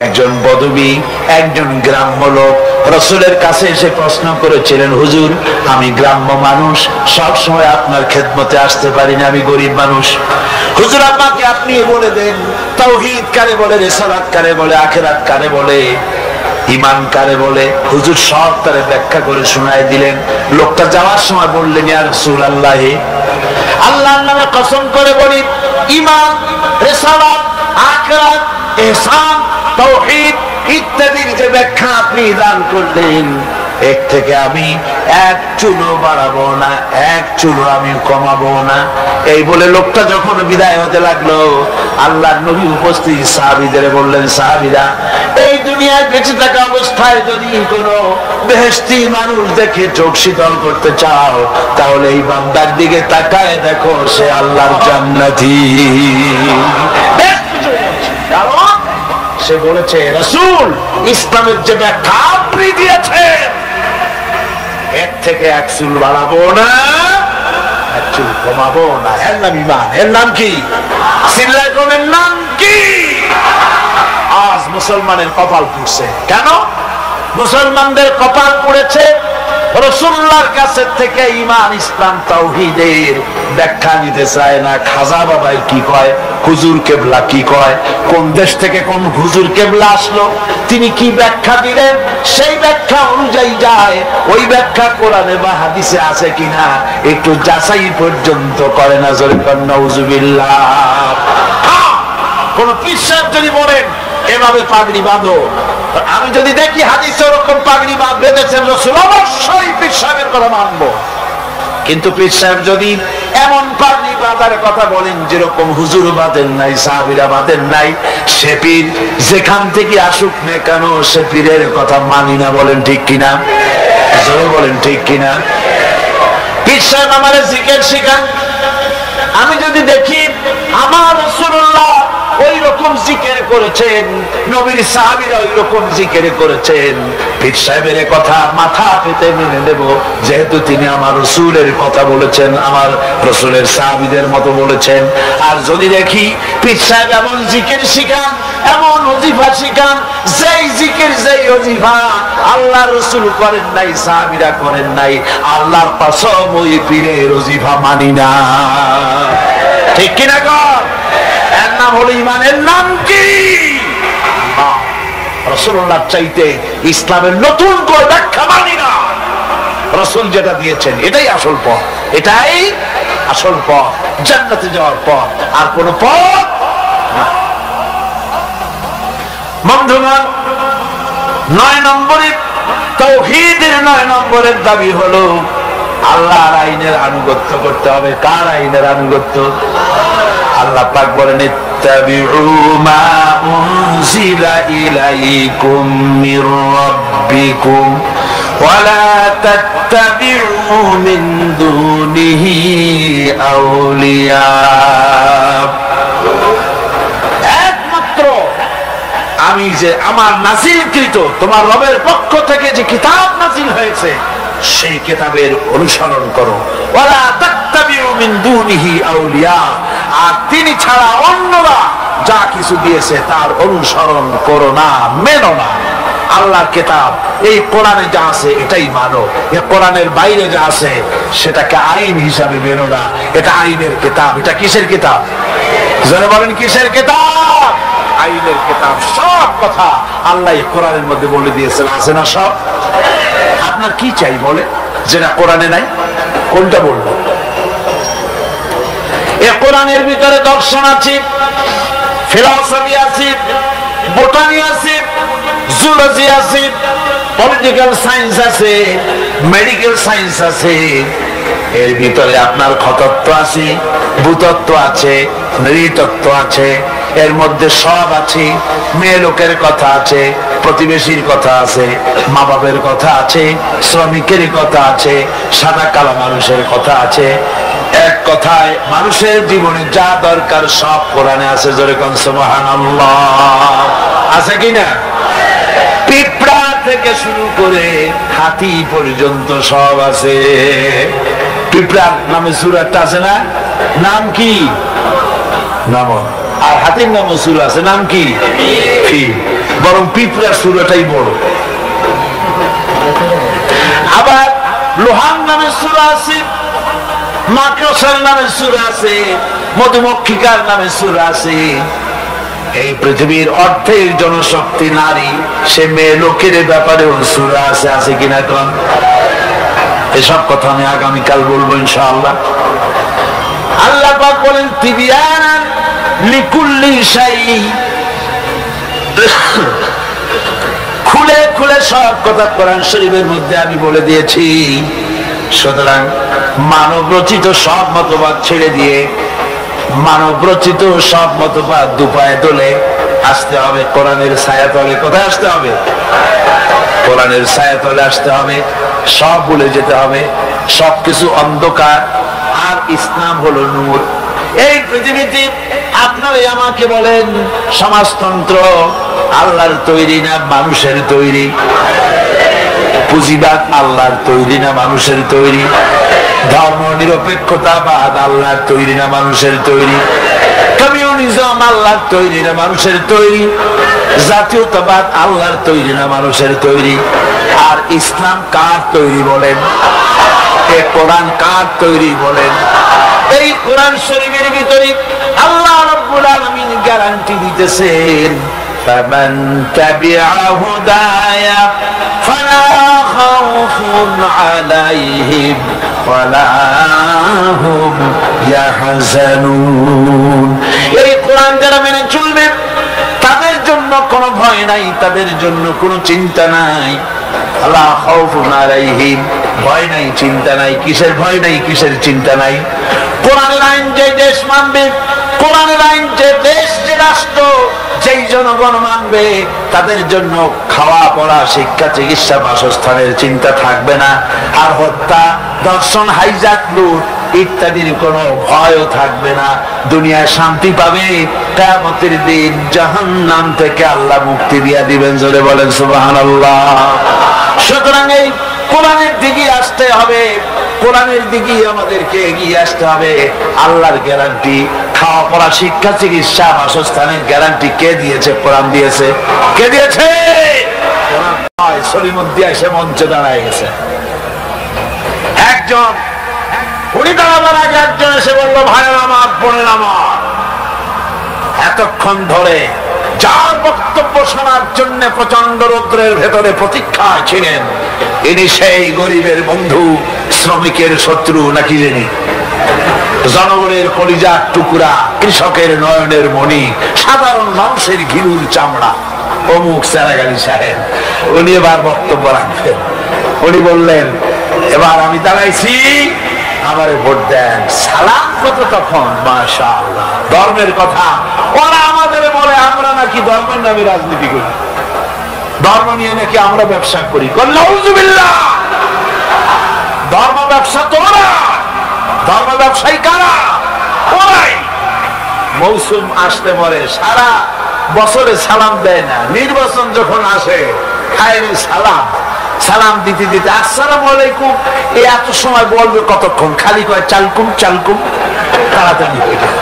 একজন বদবী, একজন গ্রাম্য লোক রাসূলের কাছে এসে প্রশ্ন করেছিলেন, হুজুর আমি গ্রাম্য মানুষ, সব সময় আপনার খেদমতে আসতে পারি না, আমি গরিব মানুষ, হুজুর আমাকে আপনি বলে দেন তাওহীদ কারে বলে, রিসালাত কারে বলে, আখিরাত কারে বলে, ঈমান কারে বলে। হুজুর সব তারে ব্যাখ্যা করে শোনায় দিলেন। লোকটা যাওয়ার সময় বললেন, ইয়া রাসূলুল্লাহ, আল্লাহর নামে কসম করে বলি, ঈমান, রিসালাত, আখিরাত, ইহসান, তাওহীদ ইত্যাদির যে ব্যাখ্যা আপনি দান করলেন, এক থেকে আমি এক চুলো বাড়াবো না, এক চুলো আমি কমাবো না। এই বলে লোকটা যখন বিদায় হতে লাগলো, আল্লাহর নবী উপস্থিত সাহাবীদের বললেন, সাহাবীরা, এই দুনিয়ায় বেঁচে থাকা অবস্থায় যদি কোনো বেহেশতি মানুষ দেখে চোখ শীতল করতে চাও, তাহলে এই বান্দার দিকে তাকায় দেখো, সে আল্লাহর জান্নাতি। সে বলেছে, রাসূল ইসলামের যে ব্যাখ্যা আপনি দিয়েছেন, এক থেকে এক চুল বাড়াবো না, এক চুল কমাবো না, এর নাম ঈমান। এর নাম কি? চিল্লায় বলেন, নাম কি? আজ মুসলমানের কপাল পুড়ছে। কেন মুসলমানদের কপাল পুড়েছে? রাসূলুল্লাহর কাছে থেকে ঈমান, ইসলাম, তাওহীদের ব্যাখ্যা নিতে চায় না। খাজা বাবাই কি কয়, হুজুর কেবলা কি কয়, কোন দেশ থেকে কোন হুজুর কেবলা আসলো, তিনি কি ব্যাখ্যা দিলেন, সেই ব্যাখ্যা অনুযায়ী যায়। ওই ব্যাখ্যা কোরআনে বা হাদিসে আছে কিনা একটু যাচাই পর্যন্ত করে না। জোরে কোন নাউজুবিল্লাহ। কোন পীর সাহেব যদি বলেন এভাবে পাগড়ি বাঁধো, আমি যদি দেখি হাদিসে ওরকম পাগড়ি বেঁধেছেন রাসূল, অবশ্যই পীর সাহেবের কথা মানবো। কিন্তু পীর সাহেব যদি এমন পাগড়ি বাঁধার কথা বলেন যেরকম হুজুর বাঁধেন নাই, সাহাবীরা বাঁধেন নাই, সে পীর যেখান থেকে আসুক না কেন, সে পীরের কথা মানি না। বলেন ঠিক কিনা? জোরে বলেন ঠিক কিনা? পীর সাহেব আমারে জিকির শিখান, আমি যদি দেখি আমার রাসূলুল্লাহ ওই রকম জিকির করেছেন, নবীর সাহাবীরা ওই রকম জিকির করেছেন, পীর সাহেবের কথা মাথা পেতে মেনে নেব, যেহেতু তিনি আমার রাসূলের কথা বলেছেন, আমার রাসূলের সাহাবীদের মতো বলেছেন। আর যদি দেখি পীর সাহেব এমন জিকির শিখান, এমন ওজিফা শিখান, যেই জিকির যেই ওজিফা আল্লাহ রাসূল করেন নাই, সাহাবীরা করেন নাই, আল্লাহর কসম ওই পীরের ওজিফা মানি না। ঠিক কিনা কর? এর নাম হলো ঈমান। এর নাম কি? রাসূলুল্লাহ চাইতে ইসলামের নতুন করে ব্যাখ্যা মানি না। রাসূল যেটা দিয়েছেন এটাই আসল পথ, এটাই আসল পথ, জান্নাতে যাওয়ার পথ, আর কোন পথ না। বন্ধুগণ, 9 নম্বরে তাওহীদের 9 নম্বরের দাবি হলো আল্লাহর আইনের আনুগত্য করতে হবে। কার আইনের আনুগত্য? আল্লাহ পাক বলেন, ইত্তাবিউ মা উনজিলা ইলাইকুম মির রাব্বিকুম ওয়া লা তাত্তাবিউ মিন দুনিহি আউলিয়া। একমাত্র আমি যে আমার নাযিলকৃত তোমার রবের পক্ষ থেকে যে কিতাব নাযিল হয়েছে, সেই কিতাবের অনুসরণ করো। ওয়ালা তাত্তাবিউ মিন দুনিহি আউলিয়া, আর তিনি ছাড়া অন্যরা যা কিছু দিয়েছে তার অনুসরণ করো না, মেনো না। আল্লাহর কিতাব, এই কোরআনে যা আছে এটাই মানো। এই কোরআনের বাইরে যা আছে সেটাকে আইন হিসাবে মেনো না। এটা আইনের কিতাব। এটা কিসের কিতাব? যারা বলেন কিসের কিতাব? আইনের কিতাব। সব কথা আল্লাহ কোরআনের মধ্যে বলে দিয়েছেন, আছে না সব? আপনার কি চাই বলে, যেটা কোরআনে নাই? কোনটা বলবো? এই কোরআনের ভিতরে দর্শন আছে, ফিলসফি আছে, বোটানি আছে, জুলজি আছে, পলিটিক্যাল সায়েন্স আছে, মেডিকেল সায়েন্স আছে। এর ভিতরে আপনার খতত্ব আছে, ভূতত্ব আছে, নৃতত্ব আছে, এর মধ্যে সব আছে। মেয়ে লোকের কথা আছে, প্রতিবেশীর কথা আছে, মা বাপের কথা আছে, শ্রমিকের কথা আছে, সাদা কালো মানুষের কথা আছে। এক কথায় মানুষের জীবনে যা দরকার সব কোরআনে আছে। জোরে কোন সুবহানাল্লাহ। আছে কিনা? পিঁপড়া থেকে শুরু করে হাতি পর্যন্ত সব আছে। পিঁপড়ার নামে সূরাটা আছে না? নাম কি? নাম। আর হাতির নামে সূরা আছে, নাম কি? ফিল। বরং পিঁপড়ার সূরাটাই বড়। আবার লোহার নামে সূরা আছে, মাকড়সার নামে সূরা আছে, মধুমক্ষিকার নামে সূরা আছে। এই পৃথিবীর অর্ধেক জনশক্তি নারী, সে মেয়ে লোকের ব্যাপারে সূরা আছে, আছে কিনা কোন? এসব কথা আমি আগামীকাল বলবো ইনশাআল্লাহ। আল্লাহ পাক বলেন তিবিয়ানান লিকুল্লি শাই, খুলে খুলে সব কথা কোরআন শরীফের মধ্যে আমি বলে দিয়েছি। সুতরাং মানব রচিত সব মতবাদ ছেড়ে দিয়ে মানব রচিত সব মতবাদ দুপায়ে তোলে আসতে হবে কোরআনের ছায়াতলে। কোথায় আসতে হবে? কোরআনের ছায়াতলে আসতে হবে। সব ভুলে যেতে হবে, সবকিছু অন্ধকার, আর ইসলাম হলো নূর। এই পৃথিবীতে আপনারাই আমাকে বলেন, সমাজতন্ত্র আল্লাহর তৈরি না মানুষের তৈরি? পুঁজিবাদ আল্লাহর তৈরি না মানুষের তৈরি? ধর্ম নিরপেক্ষতাবাদ আল্লাহর তৈরি না মানুষের তৈরি? কমিউনিজম আল্লাহর তৈরি না মানুষের তৈরি? জাতীয়তাবাদ আল্লাহর তৈরি না মানুষের তৈরি? আর ইসলাম কার তৈরি বলেন? এ কোরআন কার তৈরি বলেন? এই কোরআন শরীফের ভিতরে আল্লাহ রাব্বুল আলামিন গ্যারান্টি দিতেছেন, ফামান তাবিআ হুদায়া ফালা খাউফুন আলাইহিম ওয়ালা হুম ইয়াহজানুন। এই কোরআন যারা মেনে চলবে তাদের জন্য কোনো ভয় নাই, তাদের জন্য কোনো চিন্তা নাই। আল্লাহ খাউফুন আলাইহিম, ভয় নাই, চিন্তা নাই। কিসের ভয় নাই, কিসের চিন্তা নাই? কোরআনের আইন যে দেশ মানবে, কোরআনের আইন যে দেশ, যে রাষ্ট্র, যেই জনগণ মানবে, তাদের জন্য খাওয়া পড়া, শিক্ষা, চিকিৎসা, বাসস্থানের চিন্তা থাকবে না। আর হত্যা, দর্শন, হাইজাক, লুট ইত্যাদির কোনো ভয়ও থাকবে না। দুনিয়ায় শান্তি পাবে, কিয়ামতের দিন জাহান্নাম থেকে আল্লাহ মুক্তি দিয়া দিবেন। জোরে বলেন সুবহানাল্লাহ। সুতরাং এই কোরআনের দিকে আসতে হবে, কোরআনের দিকে আমাদেরকে এগিয়ে আসতে হবে। আল্লাহর গ্যারান্টি, খাওয়া পড়া, শিক্ষা, চিকিৎসা, বাসস্থানের গ্যারান্টি কে দিয়েছে? কোরআন দিয়েছে। কে দিয়েছে? সলিমুদ্দিন এসে মঞ্চে দাঁড়ায় গেছে। একজন উনি দাঁড়াবার আগে একজন এসে বললো, ভাইয়ের আমার, বোনের আমার, এতক্ষণ ধরে যার বক্তব্য শোনার জন্য প্রচন্ড রৌদ্রের ভেতরে প্রতীক্ষায় ছিলেন, ইনি সেই গরিবের বন্ধু, শ্রমিকের শত্রু নাকি জানি, জনগণের কলিজার টুকরা, কৃষকের নয়নের মণি, সাধারণ মানুষের ঘিলুর চামড়া, অমুক চারাগালি সাহেব। উনি এবার বক্তব্য রাখবেন। উনি বললেন, এবার আমি দাঁড়াইছি, আমারে ভোট দেন। সালাম কত তখন, মাশাআল্লাহ, ধর্মের কথা। ওরা আমাদের বলে আমরা নাকি ধর্মের নামে রাজনীতি করি, ধর্ম নিয়ে নাকি আমরা ব্যবসা করি। নাউযুবিল্লাহ। ধর্ম ব্যবসা তোরা, ধর্ম ব্যবসায়ী কারা? ওরাই। মৌসুম আসতে পরে সারা বছরে সালাম দেয় না, নির্বাচন যখন আসে খায় সালাম। সালাম দিতে দিতে আসসালামু আলাইকুম, এই এত সময় বলবে কতক্ষণ? খালি কয় চালকুম চালকুম, তাড়াতাড়ি হয়ে যায়।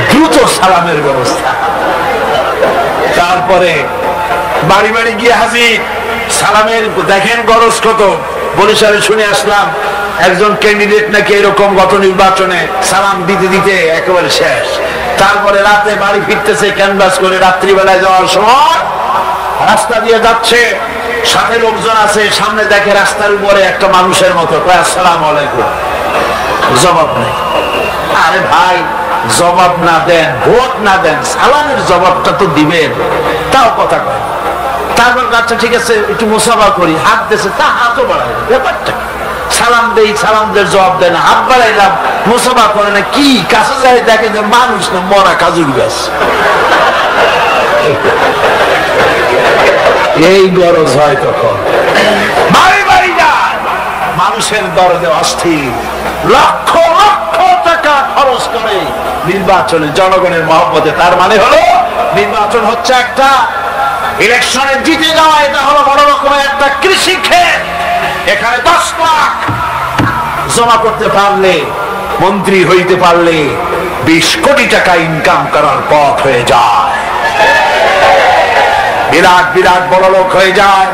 দ্রুত সালামের ব্যবস্থা। তারপরে বাড়ি বাড়ি গিয়ে হাজির, সালামের দেখেন গরজ কত। বরিশালে শুনে আসলাম একজন ক্যান্ডিডেট নাকি এরকম গত নির্বাচনে সালাম দিতে দিতে একেবারে শেষ। তারপরে রাতে বাড়ি ফিরতেছে ক্যানভাস করে, রাত্রিবেলায় যাওয়ার সময় রাস্তা দিয়ে যাচ্ছে, সাথে লোকজন আছে, সামনে দেখে রাস্তার উপরে একটা মানুষের মতো, কয় আসসালামু আলাইকুম, জবাব নেই। আরে ভাই, জবাব না দেন, ভোট না দেন, সালামের জবাবটা তো দিবেন, তাও কথা কয়। তারপর আচ্ছা ঠিক আছে একটু মুসাফা করি, হাত দিয়েছে, তা হাতও বাড়াই, ব্যাপারটা সালাম দেই, সালামদের জবাব দেয় না, হাত বাড়াইলাম, মুসাফা করে না। কি কাছে যায় দেখে যে মানুষ না, মরা কাজুর গাছ। এই গরজ হয় তখন। বাড়ি বাড়ি যায়, মানুষের দরদে অস্থির, লক্ষ লক্ষ টাকা খরচ করে নির্বাচনে, জনগণের মহব্বতে। তার মানে হলো নির্বাচন হচ্ছে একটা ইলেকশনে জিতে যাওয়া, এটা হলো বড় রকমের একটা কৃষি ক্ষেত। এখানে 10 লাখ জমা করতে পারলে, মন্ত্রী হইতে পারলে 20 কোটি টাকা ইনকাম করার পথ হয়ে যায়। বিরাট বিরাট বড় লোক হয়ে যায়,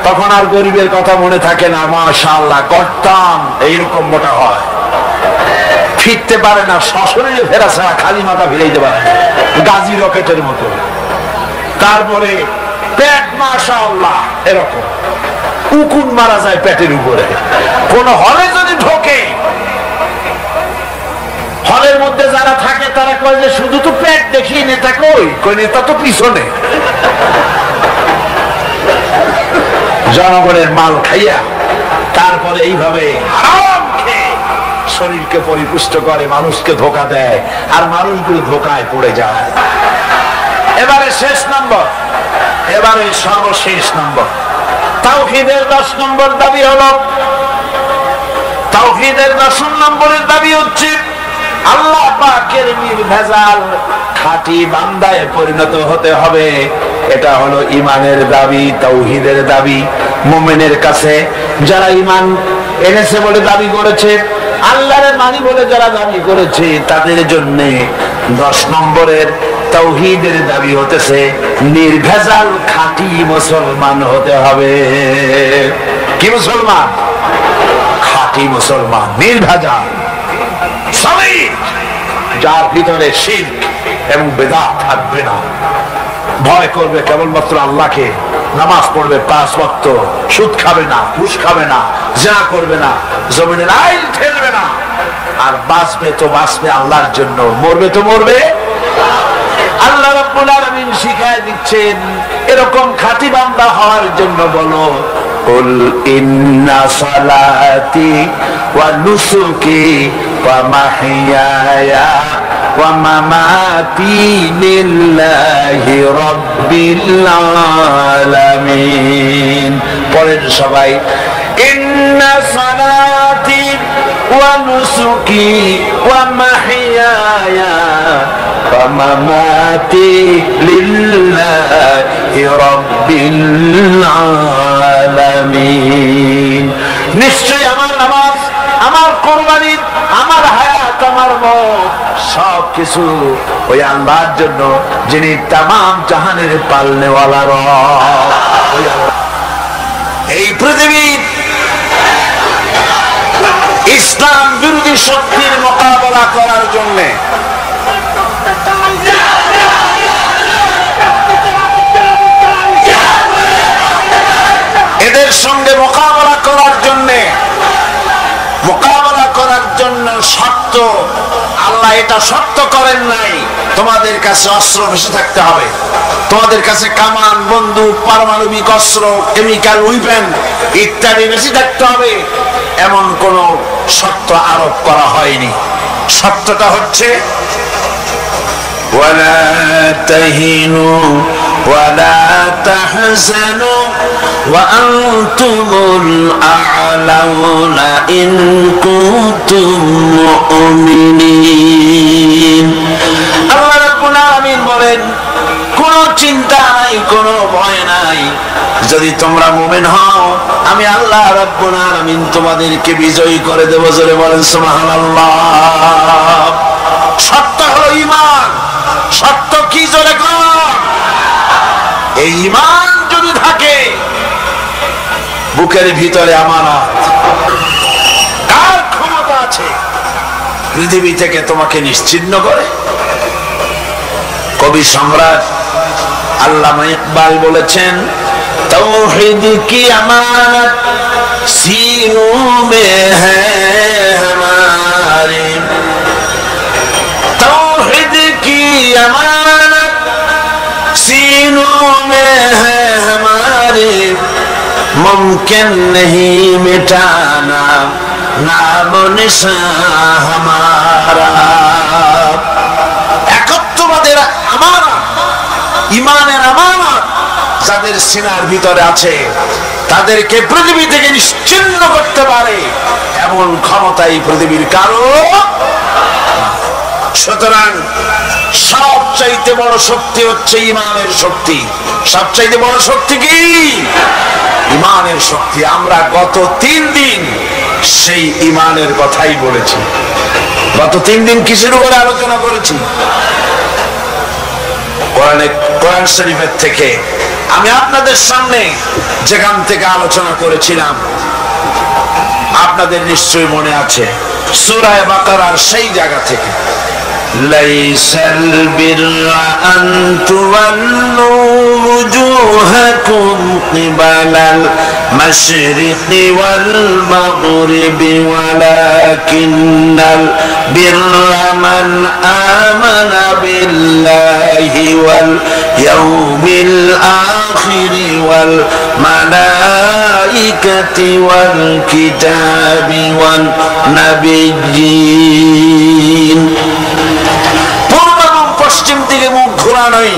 তখন আর গরিবের কথা মনে থাকে না। মাশাআল্লাহ, করতাম, এইরকম মোটা হয়, ফিরতে পারে না, সশরীরে ফেরা ছাড়া খালি মাথা ফিরাইতে পারে না, গাজী রকেটের মতো। তারপরে পেট মাশাআল্লাহ এরকম, উকুন মারা যায় পেটের উপরে। কোন হলে যদি ঢোকে, হলের মধ্যে যারা থাকে তারা কয় যে শুধু তো পেট দেখি, নেতা কই? কই নেতা তো পিছনে। জনগণের মাল খাইয়া তারপরে এইভাবে হারাম খেয়ে শরীরকে পরিপুষ্ট করে, মানুষকে ধোঁকা দেয়, আর মানুষগুলো ধোঁকায় পড়ে যায়। এবারে শেষ নম্বর, এবারে সর্বশেষ নম্বর, তাওহীদের 10 নম্বর দাবি হলো, তাওহীদের 10 নম্বরের দাবি হচ্ছে আল্লাহ পাকের নির্ভেজাল খাঁটি বান্দায় পরিণত হতে হবে। এটা হলো ঈমানের দাবি, তাওহীদের দাবি। মুমিনের কাছে যারা ঈমান এনেছে বলে দাবি করেছে, আল্লাহর মানি বলে যারা দাবি করেছে, তাদের জন্য 10 নম্বরের তাওহীদের দাবি হতেছে নির্ভেজাল খাঁটি মুসলমান হতে হবে। কি মুসলমান? খাঁটি মুসলমান, নির্ভেজাল, যার ভিতরে শিরক এবং বিদআত থাকবে না। ভয় করবে কেবলমাত্র আল্লাহকে, নামাজ পড়বে 5 ওয়াক্ত, সুদ খাবে না, ঘুষ খাবে না, জিনা করবে না, জমিনের আইল ঠেলবে না, আর বাঁচবে তো বাঁচবে আল্লাহর জন্য, মরবে তো মরবে। আল্লাহ রাব্বুল আলামিন শিখায় দিচ্ছেন এরকম খাঁটি বান্দা হওয়ার জন্য বলো, কুল ইন্না সালাতি ওয়া নুসুকি ওয়া মাহইয়ায়া ওয়া মামাতি লিল্লাহি রাব্বিল আলামিন। পড়েন সবাই, ইন্না সালাতি ওয়া নুসুকি ওয়া মাহইয়ায়া ওয়া মামাতি লিল্লাহি রাব্বিল আলামিন। নিশ্চয় আমার নামাজ, আমার কুরবানি, আমার হায়াত, আমার মওত সবকিছু ওই আল্লাহর জন্য, যিনি তামাম জাহানের পালনেওয়ালা রব। এই পৃথিবীর ইসলাম বিরোধী শক্তির মোকাবেলা করার জন্য এদের সঙ্গে মোকাবেলা করার জন্য শর্ত, আল্লাহ এটা শর্ত করেন নাই তোমাদের কাছে অস্ত্র বেশি থাকতে হবে, তোমাদের কাছে কামান, বন্দুক, পারমাণবিক অস্ত্র, কেমিক্যাল উইপেন ইত্যাদি বেশি থাকতে হবে, এমন কোন শর্ত আরোপ করা হয়নি। শর্তটা হচ্ছে ওয়ালা তাহিনু ওয়ালা তাহজানু ওয়া আনতুমুল আ'লাউনা ইন কুনতুম মুমিনিন। আল্লাহ রাব্বুল আলামিন বলেন, কোন চিন্তা নাই, কোন ভয় নাই, যদি তোমরা মুমিন হও আমি আল্লাহ রাব্বুল আলামিন তোমাদেরকে বিজয়ী করে দেব। জোরে বলেন সুবহানাল্লাহ। শর্ত হলো ঈমান। শর্ত কি? জোরে বলেন। এই ঈমান যদি থাকে, বুকের ভিতরে আমানত, কার ক্ষমতা আছে পৃথিবী থেকে তোমাকে নিশ্চিহ্ন করে? কবি সম্রাট আল্লামা ইকবাল বলেছেন, तौहीद की अमानत सीनों में है हमारे, तौहीद की अमानत सीनों में है हमारे, मुमकिन नहीं मिटाना नाम निशान हमारा। একত্ববাদের আমানত, ঈমানের আমানত যাদের সিনার ভিতরে আছে, তাদেরকে পৃথিবী থেকে নিশ্চিহ্ন করতে পারে এমন ক্ষমতাই পৃথিবীর কারো। সুতরাং সবচাইতে বড় শক্তি হচ্ছে ঈমানের শক্তি। সবচাইতে বড় শক্তি কি? ঈমানের শক্তি। আমরা গত 3 দিন সেই ঈমানের কথাই বলেছি। গত 3 দিন কিসের উপরে আলোচনা করেছি? কোরআন শরীফের থেকে আমি আপনাদের সামনে যেখান থেকে আলোচনা করেছিলাম আপনাদের নিশ্চয়ই মনে আছে, সূরা বাকারার সেই জায়গা থেকে, লাইসাল বিররা আন তুওয়াল্লু ওয়ুজুহাকুম কিবালাল মাশরিকি ওয়াল মাগরিবি ওয়ালাকিন্নাল বিররা মান আমানা বিল্লাহি ওয়াল ইয়াউমিল আখিরি ওয়াল মালাইকাতি ওয়াল কিতাবি ওয়ান নাবিয়্যিন। পূর্ব এবং পশ্চিম দিকে মুখ ঘোরানোই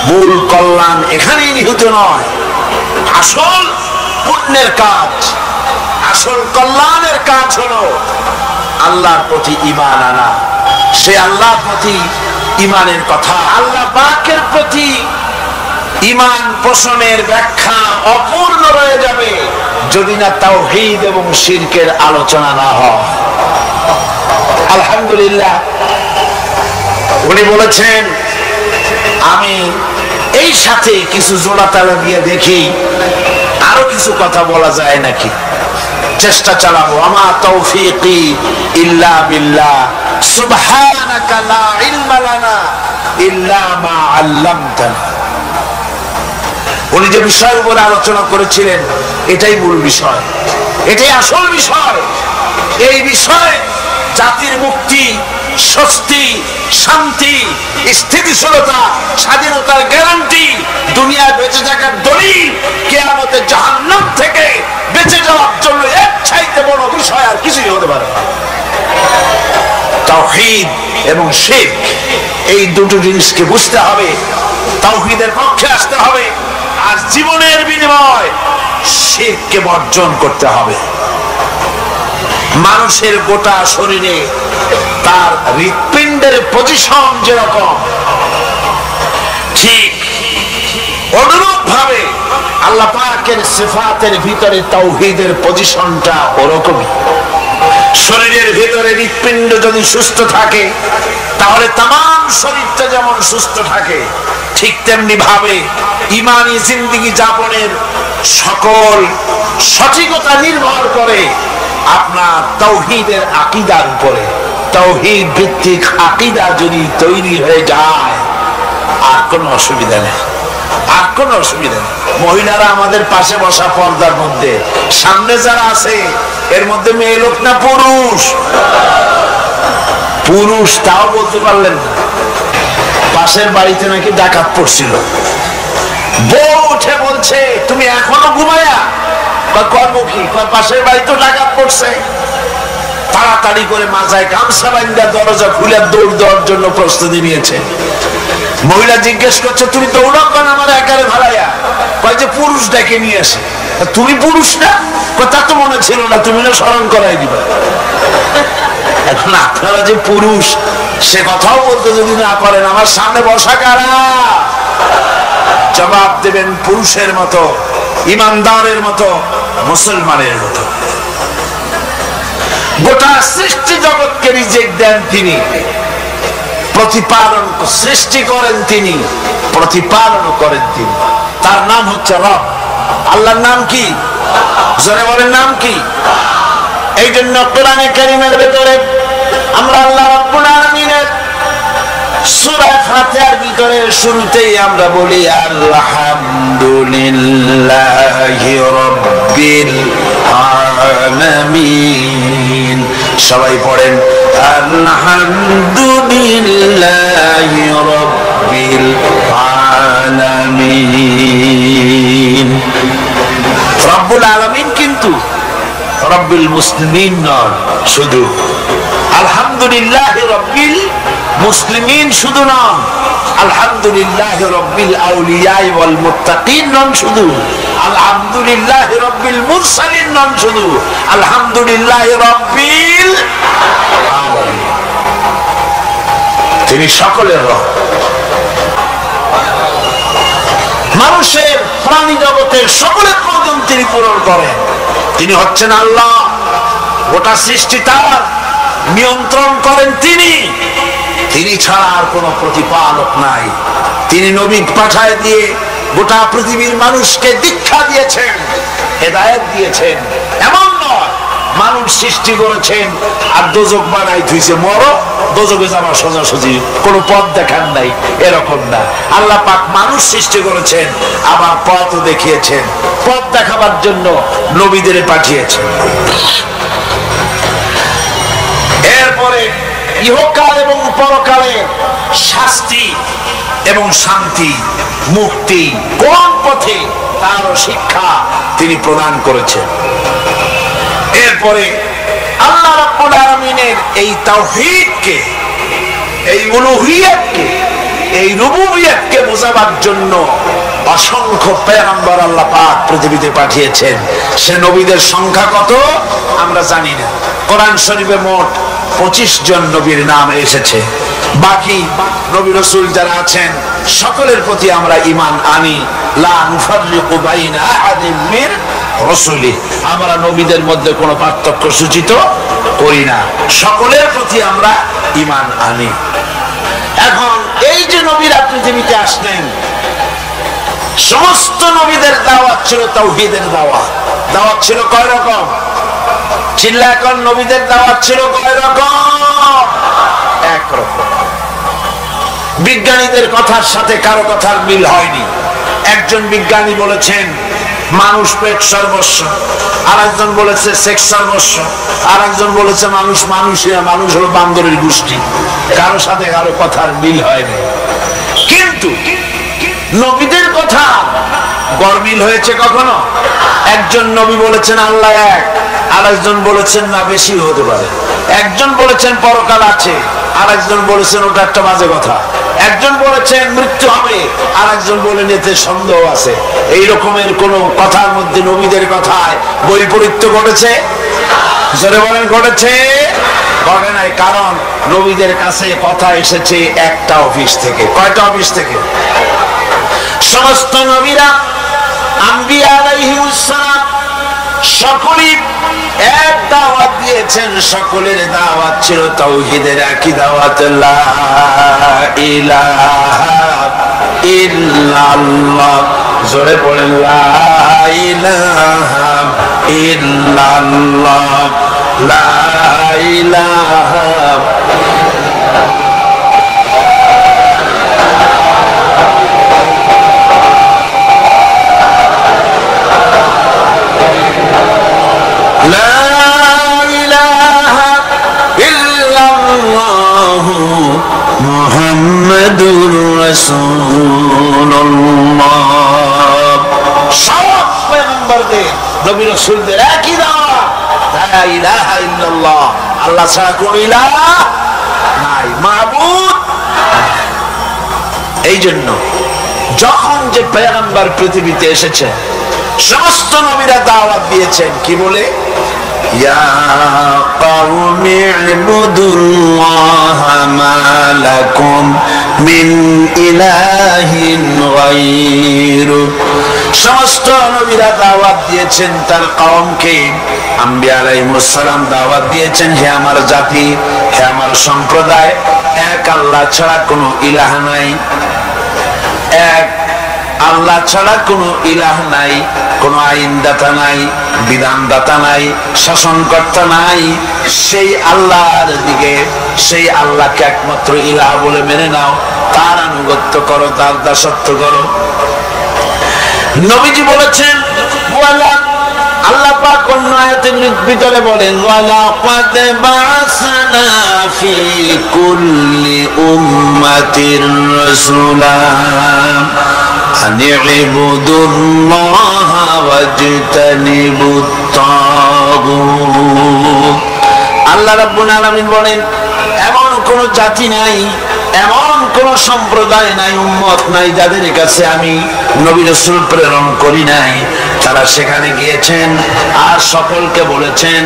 মূল কল্যাণ এখানেই নিহিত নয়। আসল পুণ্যের কাজ, আসল কল্যাণের কাজ হলো আল্লাহর প্রতি ঈমান আনা। সে আল্লাহর প্রতি ঈমানের কথা, আল্লাহ পাকের প্রতি ঈমান পোষণের ব্যাখ্যা অপূর্ণ রয়ে যাবে যদি না তাওহীদ এবং শিরকের আলোচনা না হয়। আলহামদুলিল্লাহ, উনি বলেছেন আমি এই সাথে কিছু জোড়া তালা দিয়ে দেখি আরো কিছু কথা বলা যায় নাকি, চেষ্টা চালাবো। আমা তৌফিকি ইল্লা বিল্লাহ, সুবহানাকা লা ইলমা লানা ইল্লা মা আল্লামতানা। উনি যে বিষয়ের উপর আলোচনা করেছিলেন এটাই মূল বিষয়, এটাই আসল বিষয়। এই বিষয় জাতির মুক্তি, স্বস্তি, শান্তি, স্থিতিশীলতা, স্বাধীনতার গ্যারান্টি, দুনিয়ায় বেঁচে থাকার দলিল, কিয়ামতে জাহান্নাম থেকে বেঁচে যাওয়ার জন্য এর চাইতে বড় বিষয় আর কিছুই হতে পারে না। তাওহীদ এবং শিরক এই দুটো জিনিসকে বুঝতে হবে, তাওহীদের পক্ষে আসতে হবে, আর জীবনের বিনিময় শিরককে বর্জন করতে হবে। মানুষের গোটা শরীরে তার হৃৎপিণ্ডের পজিশন যেরকম, ঠিক অনুরূপ ভাবে আল্লাহ পাকের সিফাতের ভিতরে তাওহীদের পজিশনটা ওরকমই। শরীরের ভিতরে হৃৎপিণ্ড যদি সুস্থ থাকে তাহলে তামাম শরীরটা যেমন সুস্থ থাকে, ঠিক তেমনি ভাবে ঈমানি জিন্দেগি যাপনের সকল সঠিকতা নির্ভর করে আপনার তাওহীদের আকীদার উপরে। তাওহীদ ভিত্তিক আকীদা যদি তৈরি হয়ে যায় আর কোনো অসুবিধা নেই, আর কোনো অসুবিধা নেই। মহিলারা আমাদের পাশে বসা পর্দার মধ্যে, সামনে যারা আছে এর মধ্যে মেয়ে লোক না পুরুষ? পুরুষ, তাও বলতে পারলেন না। পাশের বাড়িতে নাকি ডাকাত পড়ছিল, বউ উঠে বলছে তুমি এখনো ঘুমায়া? কর্ম কি? পাশের বাড়ি তো ডাকাত পড়ছে। তাড়াতাড়ি করে মাথায় গামছা বাঁধা দরজা খুলে দৌড় দেওয়ার জন্য প্রস্তুতি নিয়েছে। মহিলা জিজ্ঞেস করছে তুমি দৌড়াও কেন আমার একারে ভাড়াইয়া? কয় যে পুরুষ ডেকে নিয়ে আসে। তুমি পুরুষ না? তা তো মনে ছিল না, তুমি না স্মরণ করাই দিবা। এখন আপনারা যে পুরুষ সে কথাও বলতে যদি না পারেন, আমার সামনে বসা কারা? জবাব দেবেন পুরুষের মতো, ইমানদারের মতো, মুসলমানের মতো। গোটা সৃষ্টি জগৎকে রিজেক্ট দেন তিনি, প্রতিপালন সৃষ্টি করেন তিনি, প্রতিপালন করেন তিনি। তার নাম হচ্ছে রব। আল্লাহর নাম কি? জোরে বলেন নাম কি? এই জন্য কোরআনে কারীমের ভিতরে আমরা আল্লাহ রাব্বুল আলামিনের সূরা ফাতিহার ভিতরে শুরুতেই আমরা বলি আলহামদুলিল্লাহি রাব্বিল আলামিন। সবাই পড়েন আলহামদুলিল্লাহি রাব্বিল আলামিন। রব্বুল আলামিন কিন্তু রব্বিল মুসলিমিন নন শুধু। আলহামদুলিল্লাহি রাব্বিল মুসলিমিন শুধু নন, আলহামদুলিল্লাহি রাব্বিল আউলিয়া ওয়াল মুত্তাকিন নন শুধু, আলহামদুলিল্লাহি রাব্বিল মুরসালিন নন শুধু, আলহামদুলিল্লাহি রাব্বিল আলামিন। তিনি সকলের রব। মানুষের, প্রাণী জগতের সকলের প্রয়োজন তিনি পূরণ করেন। তিনি হচ্ছেন আল্লাহ, গোটা সৃষ্টি তার, নিয়ন্ত্রণ করেন তিনি। তিনি ছাড়া আর কোন প্রতিপালক নাই। তিনি নবী পাঠায় দিয়ে গোটা পৃথিবীর মানুষকে দীক্ষা দিয়েছেন, হেদায়েত দিয়েছেন। এমন নয় মানুষ সৃষ্টি করেছেন আর দোজক বানাই থুইছে, মরো দোজকে যাওয়ার সোজাসুজি কোনো পথ দেখান নাই, এরকম না। আল্লাহ পাক মানুষ সৃষ্টি করেছেন, আবার পথ দেখিয়েছেন, পথ দেখাবার জন্য নবীদের পাঠিয়েছেন। এরপরে ইহকাল এবং পরকালে শাস্তি এবং শান্তি, মুক্তি কোন পথে তার শিক্ষা তিনি প্রদান করেছেন। এরপরে আল্লাহ রাব্বুল আলামিনের এই তাওহীদকে, এই উলুহিয়তকে, এই রুবুবিয়তকে বোঝাবার জন্য অসংখ্য পয়গম্বর আল্লাহ পাক পৃথিবীতে পাঠিয়েছেন। সে নবীদের সংখ্যা কত আমরা জানি না। কোরআন শরীফে মোট 25 জন নবীর নাম এসেছে। বাকি নবী রাসূল যারা আছেন সকলের প্রতি আমরা ঈমান আনি। লা নুফাররিকু বাইনা আহাদিন মির রাসূলি, আমরা নবীদের মধ্যে কোনো পার্থক্য সূচিত করি না, সকলের প্রতি আমরা ঈমান আনি। এখন এই যে নবীরা পৃথিবীতে আসলেন, সমস্ত নবীদের দাওয়াত ছিল তাওহীদের দাওয়াত। দাওয়াত ছিল কয় রকম? চিল্লা এখন, নবীদের দাওয়াত ছিল কয় রকম? এক রকম। বিজ্ঞানীদের কথার সাথে কারো কথার মিল হয়নি। একজন বিজ্ঞানী বলেছেন মানুষ পেট সর্বস্ব, আর একজন বলেছে সেক্স সর্বস্ব, আর একজন বলেছে মানুষ মানুষ হলো বান্দরের গোষ্ঠী। কারো সাথে কারো কথার মিল হয়নি। কিন্তু নবীদের কথা গরমিল হয়েছে কখনো? একজন নবী বলেছেন আল্লাহ এক, আর একজন বলেছেন না বেশি হতে পারে। একজন বলেছেন পরকাল আছে, আর একজন বলেছেন ওটা একটা বাজে কথা। একজন বলেছেন মৃত্যু হবে, আর একজন বলেন এতে সন্দেহ আছে। এই রকমের কোন কথার মধ্যে নবীদের কথায় বৈপরীত্য ঘটেছে? জোরে বলেন ঘটেছে? ঘটে নাই। কারণ নবীদের কাছে কথা এসেছে একটা অফিস থেকে। কয়টা অফিস থেকে? সমস্ত নবীরা আম্বিয়া আলাইহিমুস সালাম সকলেই এক দাওয়াত দিয়েছেন। সকলের দাওয়াত ছিল তাওহীদের। একই দাওয়াত, লা ইলাহা ইল্লাল্লাহ। জোরে পড়েন, লা ইলাহা ইল্লাল্লাহ, লা ইলাহা। মুহাম্মাদুর রাসূলুল্লাহ। সব পয়গম্বরদের, নবী রাসূলদের একই দাওয়াত, লা ইলাহা ইল্লাল্লাহ। আল্লাহ ছাড়া কোনো ইলাহ নাই, মাবুদ। এই জন্য যখন যে পয়গম্বর পৃথিবীতে এসেছেন সমস্ত নবীরা দাওয়াত দিয়েছেন কি বলে? ইয়া কওমি ইবুদুল্লাহ মা লাকুম মিন ইলাহিন গায়রু। সমস্ত নবীরা দাওয়াত দিয়েছেন তার কওমকে। আম্বিয়া আলাইহিস সালাম দাওয়াত দিয়েছেন, হে আমার জাতি, হে আমার সম্প্রদায়, এক আল্লাহ ছাড়া কোনো ইলাহ নাই। এক আল্লাহ ছাড়া কোনো ইলাহ নাই, কোনো আইনদাতা নাই, বিধানদাতা নাই, শাসনকর্তা নাই। সেই আল্লাহর দিকে, সেই আল্লাহকে একমাত্র ইলাহ বলে মেনে নাও, তার আনুগত্য করো, তার দাসত্ব করো। নবীজি বলেছেন, আল্লাহ পাক অন্য আয়াতের ভিতরে বলেন, ওয়ালাকাদ বা'সনা ফি কুল্লি উম্মাতির রাসূলা আন ইবুদুল্লাহ ওয়াজতানিবুত তাগুত। আল্লাহ রাব্বুল আলামিন বলেন, এমন কোন জাতি নাই, এমন কোন সম্প্রদায় নাই, উম্মত নাই যাদের কাছে আমি নবী রাসূল প্রেরণ করি নাই। তারা সেখানে গিয়েছেন আর সকলকে বলেছেন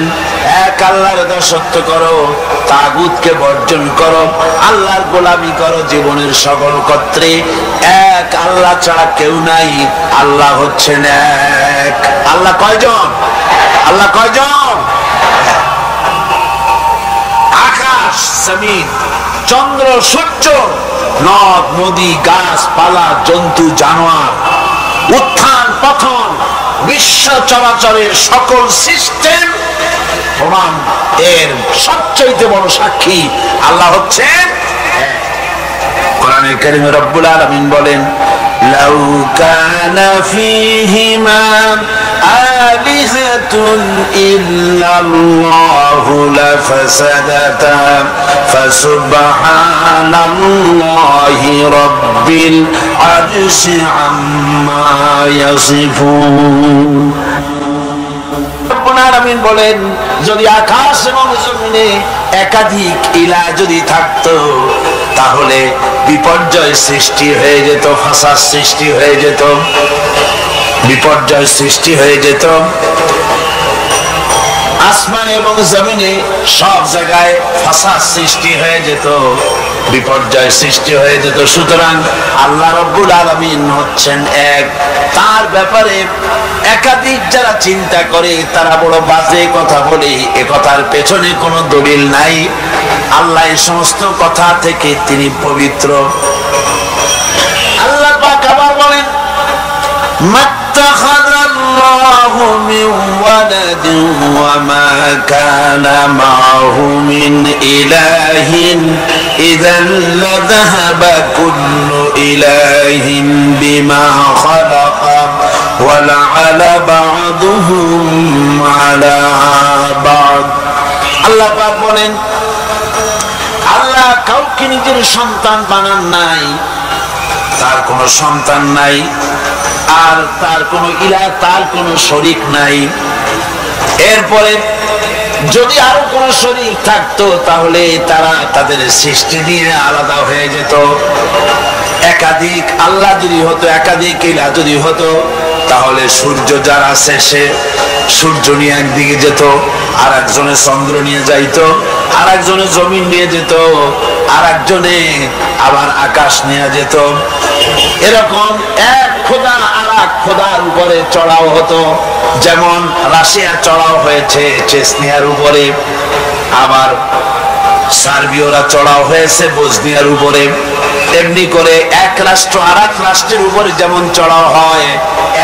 এক আল্লাহর দাসত্ব করো, তাগুতকে বর্জন করো, আল্লাহর গোলামি করো জীবনের সকল ক্ষেত্রে। এক আল্লাহ ছাড়া কেউ নাই, আল্লাহ হচ্ছেন এক। আল্লাহ কয়জন? আল্লাহ কয়জন? আকাশ জমিন, চন্দ্র সূর্য, নদ নদী, গাছপালা, জন্তু জানোয়ার, বিশ্ব চরাচরের সকল সিস্টেম প্রমাণ এর সবচেয়ে বড় সাক্ষী আল্লাহ হচ্ছেন। কোরআনের কারিমে রব্বুল আলামিন বলেন, লাউ কানা ফীহিমা আলিহাতুন ইল্লাল্লাহু লাফাসাদাতা ফাসুবহানাল্লাহি রাব্বিল আরশি আম্মা ইয়াসিফুন। রব্বুল আলামিন বলেন, যদি আকাশ এবং জমিনে একাধিক ইলাহ যদি থাকতো তাহলে বিপর্যয় সৃষ্টি হয়ে যেত, ফাসাদ সৃষ্টি হয়ে যেত, বিপর্যয় সৃষ্টি হয়ে যেত। আসমান এবং জমিনে সব জায়গায় ফাসাদ সৃষ্টি হয়ে যেত, বিপর্যয় সৃষ্টি হয়ে যেত। সুতরাং আল্লাহ রাব্বুল আলামিন হচ্ছেন এক। তার ব্যাপারে একাধিক যারা চিন্তা করে তারা বড় বাজে কথা বলে, এ কথার পেছনে কোনো দলিল নাই। আল্লাহ এই সমস্ত কথা থেকে তিনি পবিত্র। আল্লাহ পাক আবার বলেন, মাত্তাখাযাল্লাহু মিন ওয়ালাদিন ওয়া মা কানা মা'হু মিন ইলাহিন ইযান লাযাহাবা কুল্লু ইলাহিন বিমা খালাকা ওয়া লা'আলা বা'দুহুম আলা বা'দ। আল্লাহ পাক বলেন, আল্লাহ কাউকে নিজের সন্তান বানান নাই, তার কোনো সন্তান নাই, আর তার কোনো ইলাহ, তার কোনো শরীক নাই। এরপরে যদি আরো কোনো শরীক থাকতো তাহলে তারা তাদের সৃষ্টি নিয়ে আলাদা হয়ে যেত। একাধিক আল্লাহ যদি হতো, একাধিক ইলাহ যদি হতো, তাহলে সূর্য যার আছে সে সূর্য নিয়ে একদিকে যেত, আর একজনে চন্দ্র নিয়ে যাইত, আর একজনে জমিন নিয়ে যেত, আর একজনে আবার আকাশ নিয়ে যেত। এরকম এক খোদা আর এক খোদার উপরে চড়াও হতো। যেমন রাশিয়া চড়াও হয়েছে চেচনিয়ার উপরে, আবার সার্বিয়রা চড়াও হয়েছে বসনিয়ার উপরে। এমনি করে এক রাষ্ট্র আর এক রাষ্ট্রের উপরে যেমন চড়াও হয়,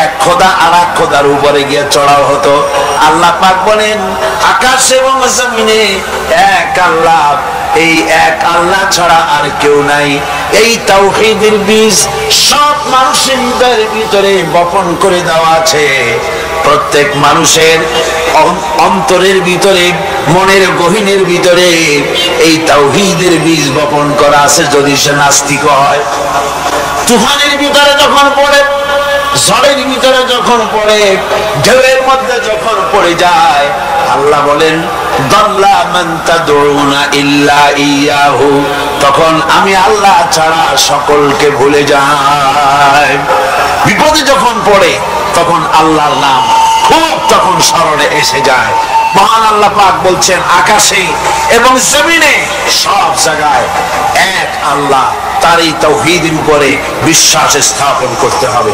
এক খোদা আর এক খোদার উপরে গিয়ে চড়াও হতো। আল্লাহ পাক বলেন, আকাশ এবং জমিনে এক আল্লাহ, এই এক আল্লাহ ছাড়া আর কেউ নাই। এই তাওহীদের বীজ সব মানুষের হৃদয়ের ভিতরে বপন করে দেওয়া আছে। প্রত্যেক মানুষের অন্তরের ভিতরে, মনের গহীনের ভিতরে এই তাওহীদের বীজ বপন করা আছে। যদি সে নাস্তিক হয়, তুফানের ভিতরে যখন পড়ে, ঝড়ের ভিতরে যখন পড়ে, ঢেউয়ের মধ্যে যখন পড়ে যায়, আল্লাহ বলেন, দাল্লা মান তাদউনা ইল্লা ইয়াহু, তখন আমি আল্লাহ ছাড়া সকলকে ভুলে যাই। বিপদে যখন পড়ে তখন আল্লাহর নাম খুব তখন স্মরণে এসে যায়। মহান আল্লাহ পাক বলছেন, আকাশে এবং জমিনে সব জায়গায় এক আল্লাহ, তার এই তাওহীদের উপরে বিশ্বাস স্থাপন করতে হবে।